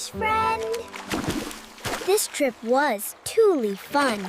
fish friend. This trip was truly fun.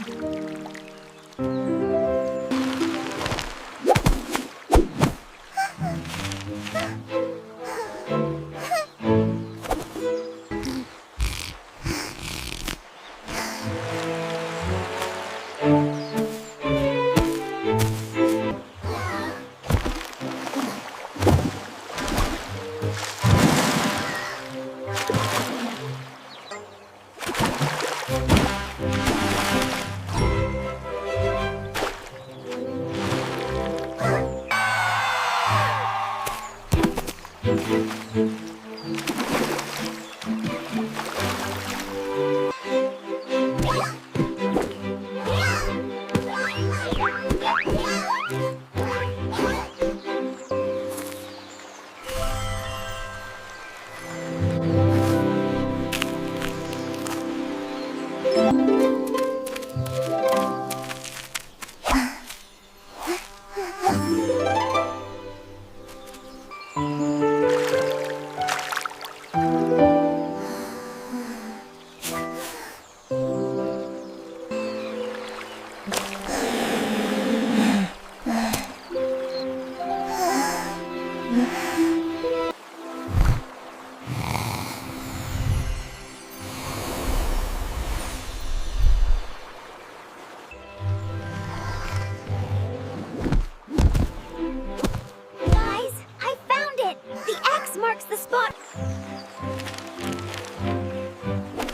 Marks the spot.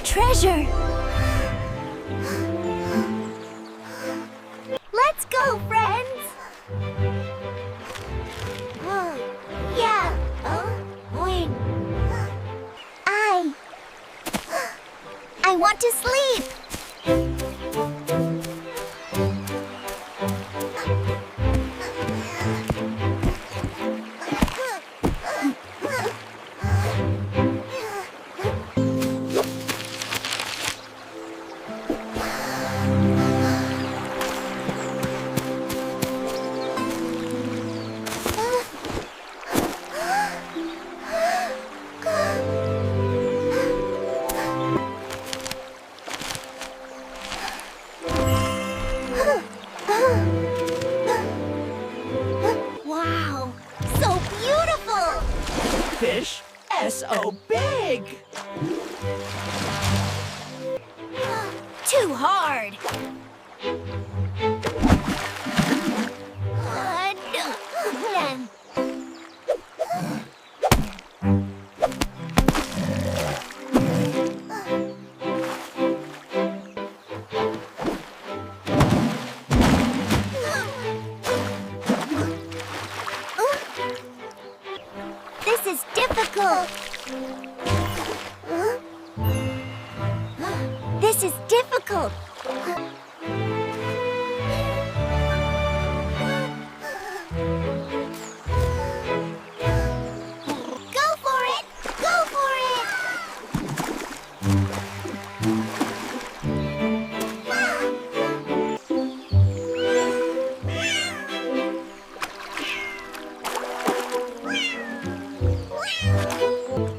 Treasure! Let's go, friends! Yeah. Wait. I want to sleep. Wow, so beautiful! Fish S.O. big! Too hard! This is difficult. This is difficult. Go for it! Go for it!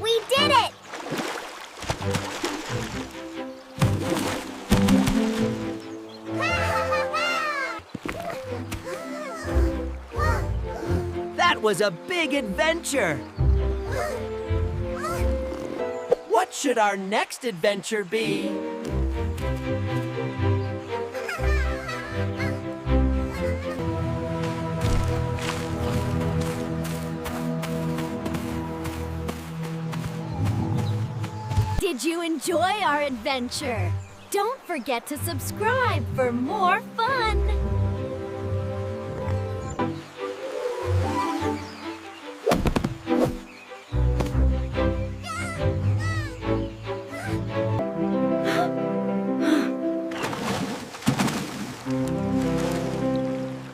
We did it! That was a big adventure! What should our next adventure be? Did you enjoy our adventure? Don't forget to subscribe for more fun!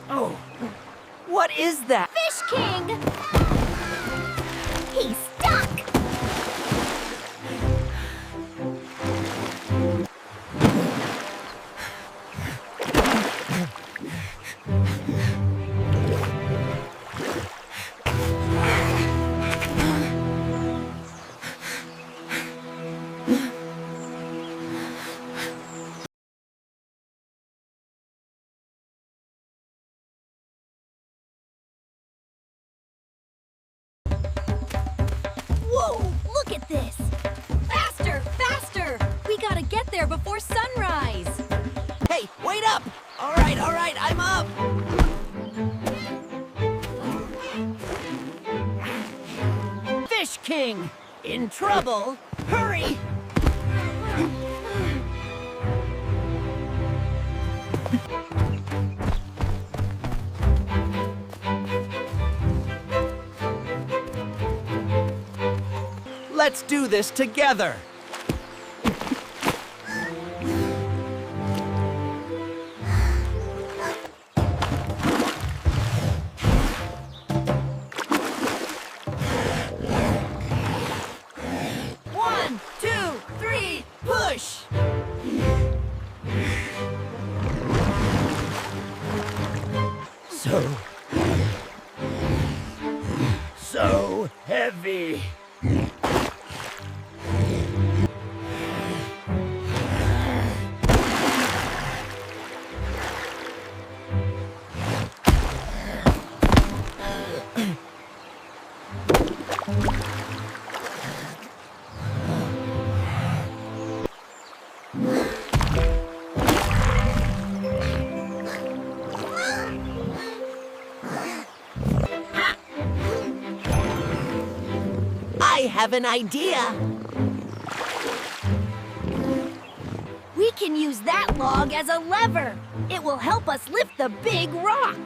Oh, what is that? Fish King! He's stuck! trouble. Hurry! Let's do this together. One, two, three, push! So heavy. I have an idea. We can use that log as a lever. It will help us lift the big rock.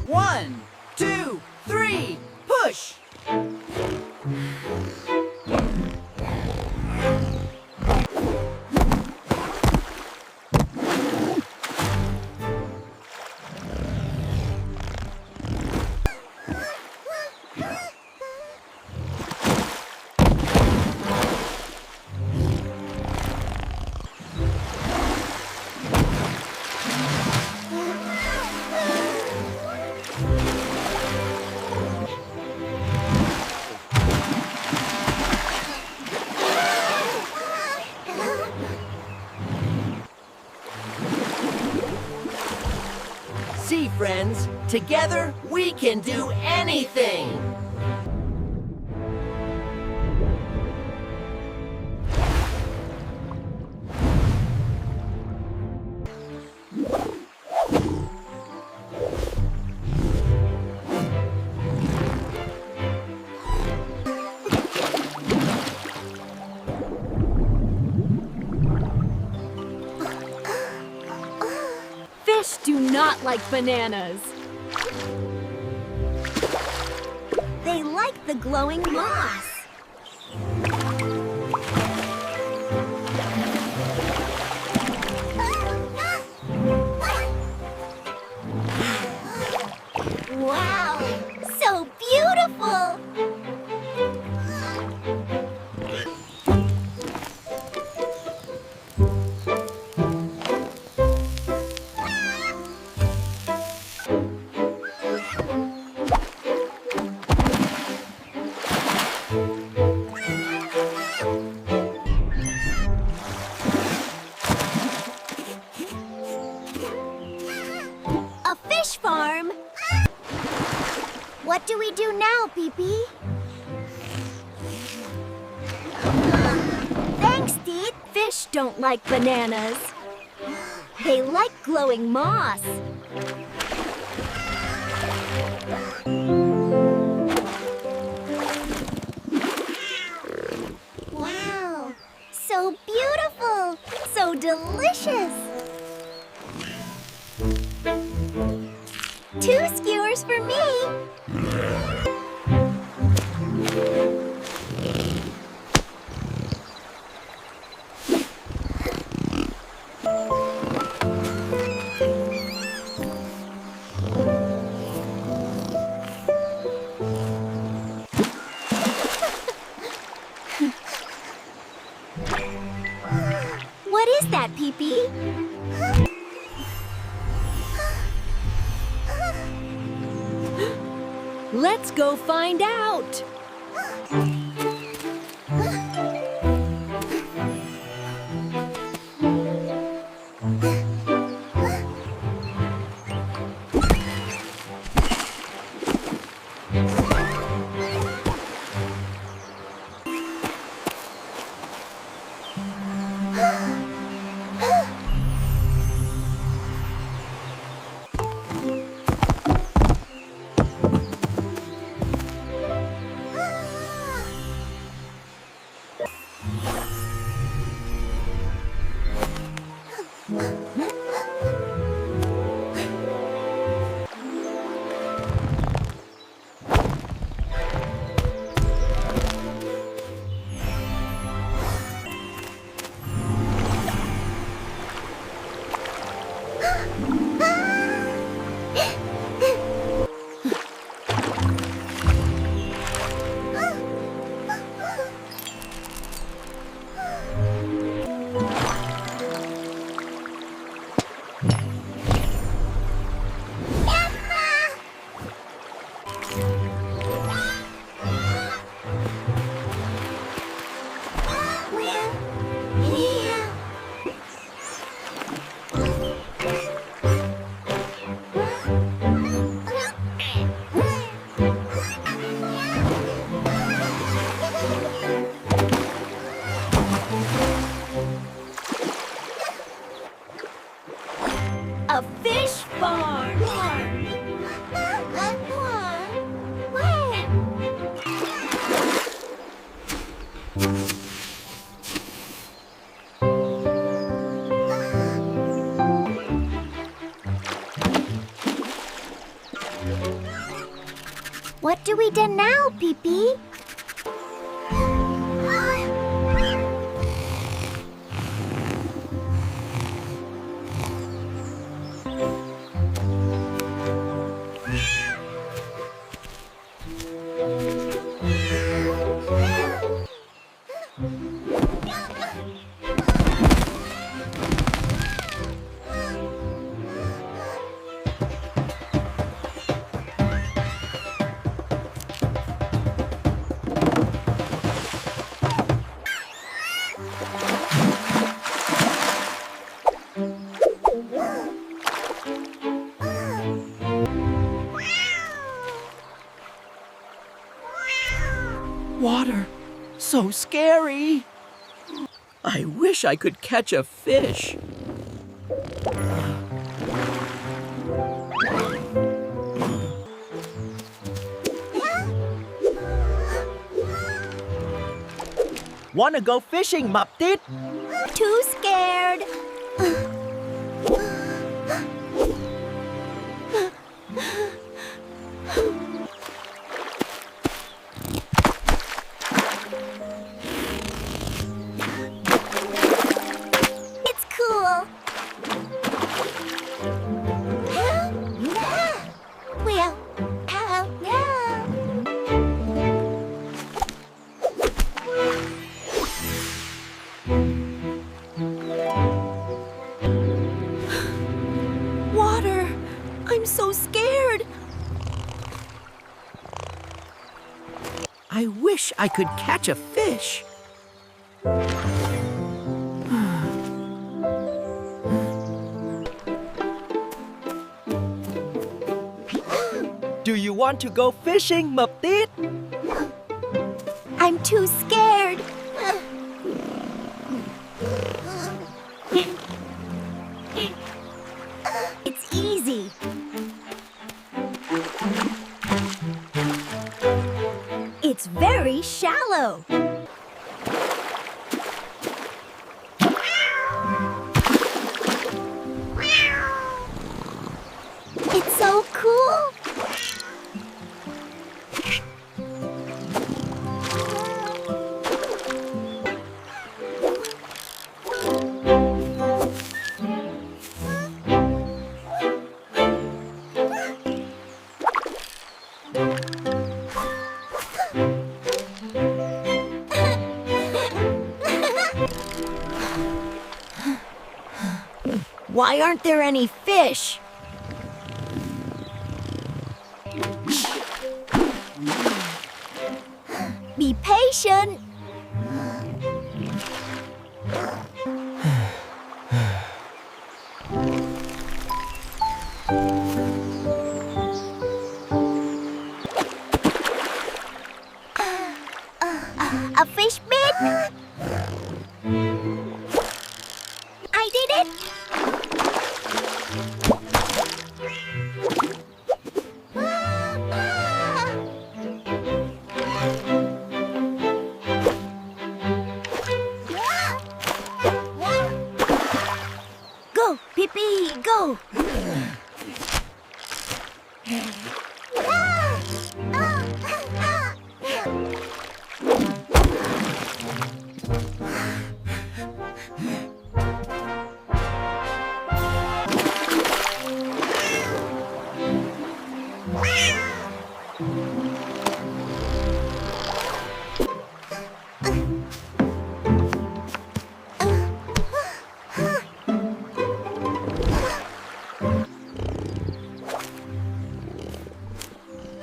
One, two, three, push! See, friends, together we can do anything! Fish do not like bananas. They like the glowing moss. Wow, so beautiful! A fish farm. What do we do now, BiBi? Thanks, Deed. Fish don't like bananas. They like glowing moss. Wow, so beautiful, so delicious. 2 skewers for me. What is that, BiBi? Let's go find out. A fish farm. What do we do now, BiBi? Water. So scary. I wish I could catch a fish. Wanna go fishing, Muptit? Too scared. It's cool. Well, Water. I'm so scared. I wish I could catch a fish. Do you want to go fishing, Muptit? I'm too scared. It's easy. It's very shallow. It's so cool. Why aren't there any fish? Be patient. A fish bit? I did it. Go, BiBi, go!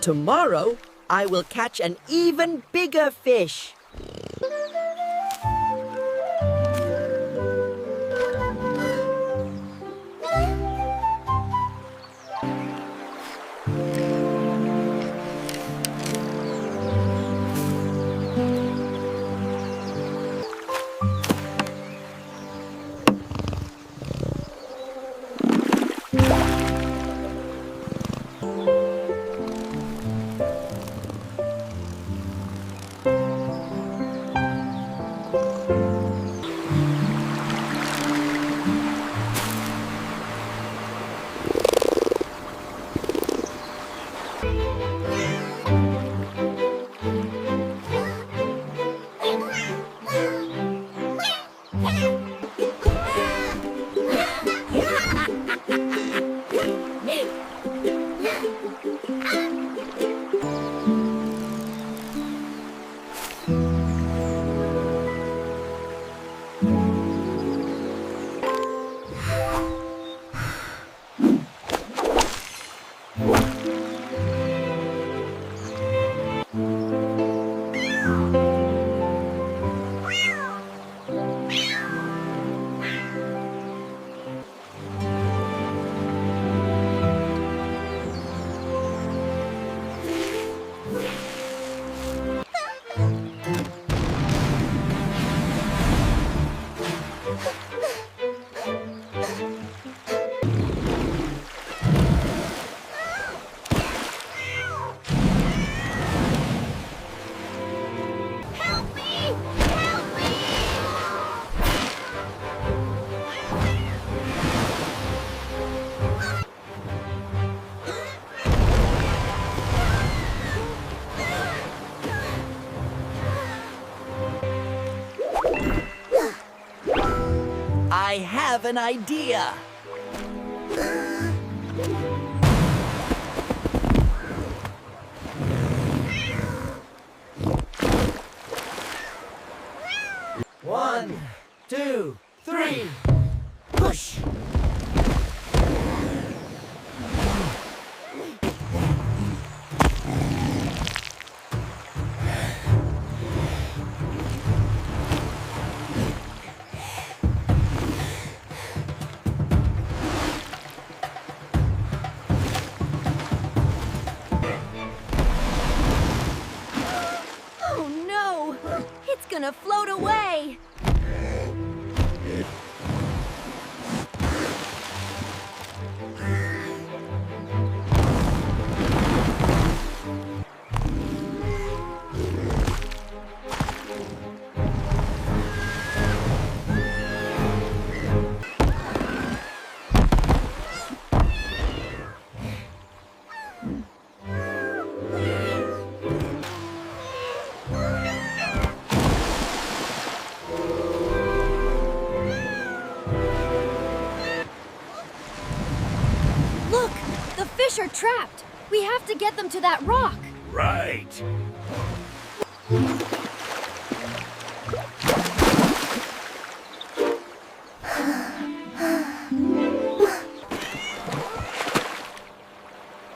Tomorrow, I will catch an even bigger fish. I have an idea. One, two, three, push! Oh no! It's gonna float away! Look! The fish are trapped! We have to get them to that rock! Right.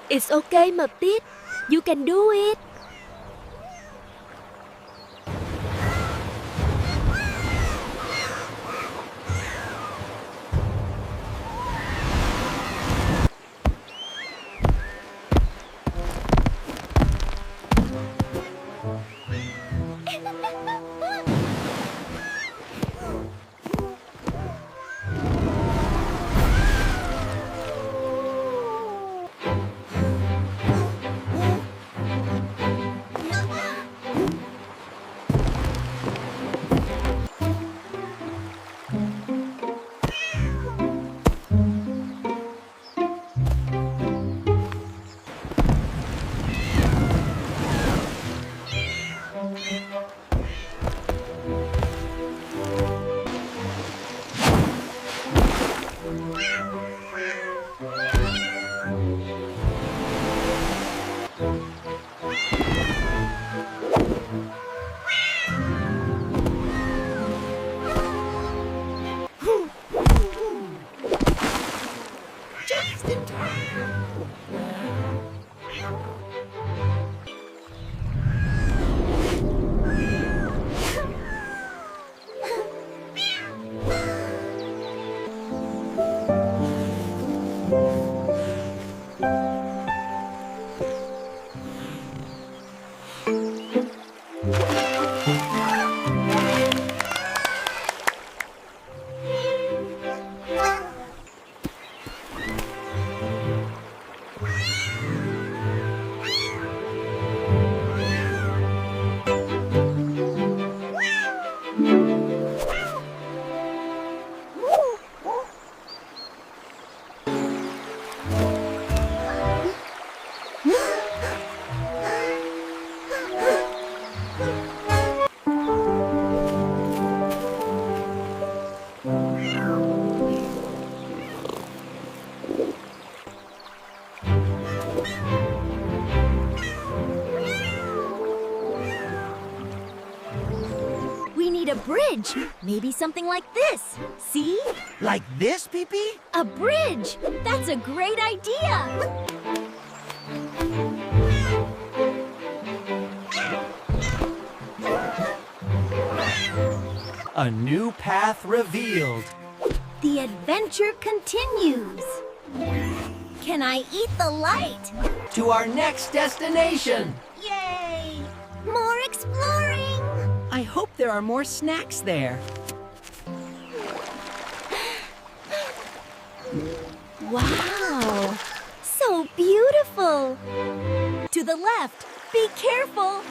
It's okay, Mapit. You can do it. Just in time. We need a bridge. Maybe something like this. See? Like this, BiBi? A bridge! That's a great idea! A new path revealed. The adventure continues. Can I eat the light? To our next destination. Yay! More exploring! I hope there are more snacks there. Wow! So beautiful! To the left! Be careful!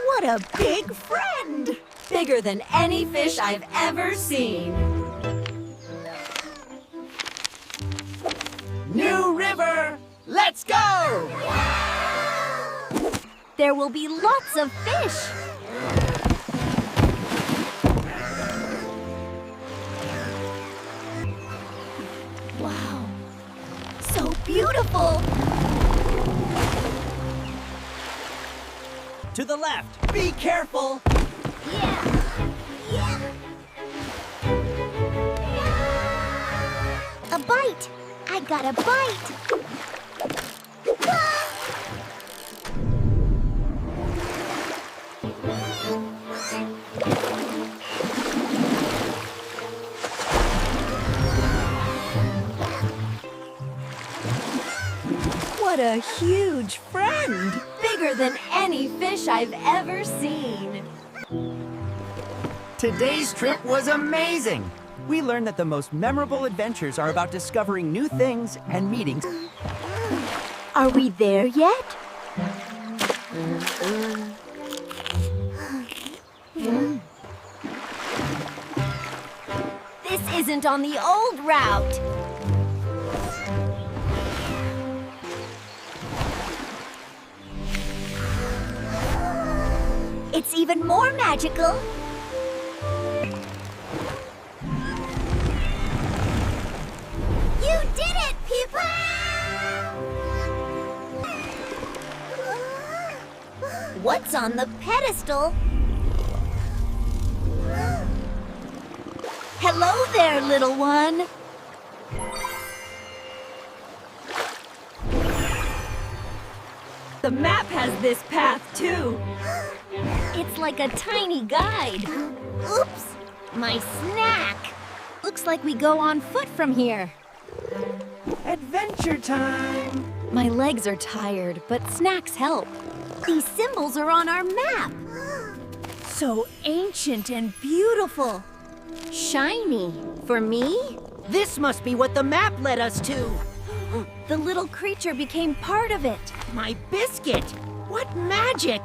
What a big friend! Bigger than any fish I've ever seen. New river! Let's go! There will be lots of fish. Wow, so beautiful. To the left. Be careful. Yeah. A bite! I got a bite! What a huge friend! Bigger than any fish I've ever seen. Today's trip was amazing! We learned that the most memorable adventures are about discovering new things and meeting. Are we there yet? This isn't on the old route. It's even more magical. You did it, people! What's on the pedestal? Hello there, little one. The map has this path, too. It's like a tiny guide. Oops, my snack. Looks like we go on foot from here. Adventure time. My legs are tired, but snacks help. These symbols are on our map. So ancient and beautiful. Shiny. For me? This must be what the map led us to. The little creature became part of it. My biscuit. What magic.